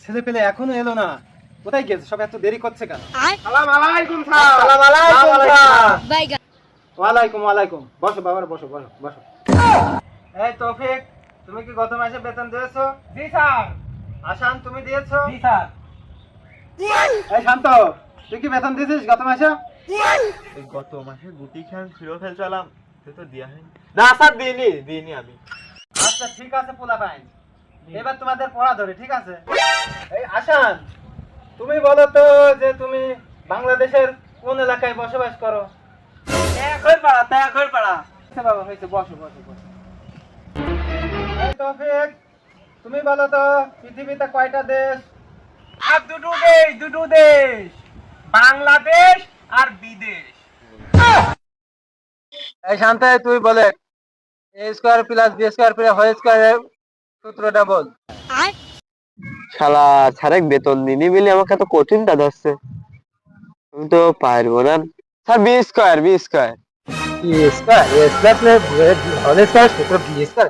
ছেলে পেলে এখনো এলো না, কোথায় গেছে? সব এত দেরি করছে কেন? সালাম আলাইকুম স্যার। সালাম আলাইকুম স্যার। বাইগা ওয়ালাইকুম ওয়ালাইকুম। বসো বাবা, বসো বসো বসো। এই তৌফিক, তুমি কি গত মাসে বেতন দিয়েছো? জি স্যার। আসান, তুমি দিয়েছো? জি স্যার। এই শান্ত, তুই কি বেতন দিয়েছিস গত মাসে? এই গত মাসে গুটি খান ফিরো ফেলছিলাম, তো দিয়া হয়নি। না স্যার, দিইনি আমি। আচ্ছা ঠিক আছে পোলা পাইন, এবার তোমাদের পড়া ধরে, ঠিক আছে? এই আসান, তুমি বলো তো যে তুমি বাংলাদেশের কোন এলাকায় বসবাস করো? তাকড়পাড়া। আচ্ছা বাবা, হয়েছে, বসো বসো বসো। এই তৌফিক, তুমি বলো তো পৃথিবীতে কয়টা দেশ? আর দুটো দেশ, বাংলাদেশ আর বিদেশ। এই শান্ত, তুই বলে a square plus b square plus whole স্কয়ারের সূত্রটা বল। শালা স্যারেক বেতন দিনি বলে আমাকে এত কঠিন কাজ হচ্ছে, আমি তো পারবো না। Sir b square b square a plus whole square সূত্র বি স্কয়ার।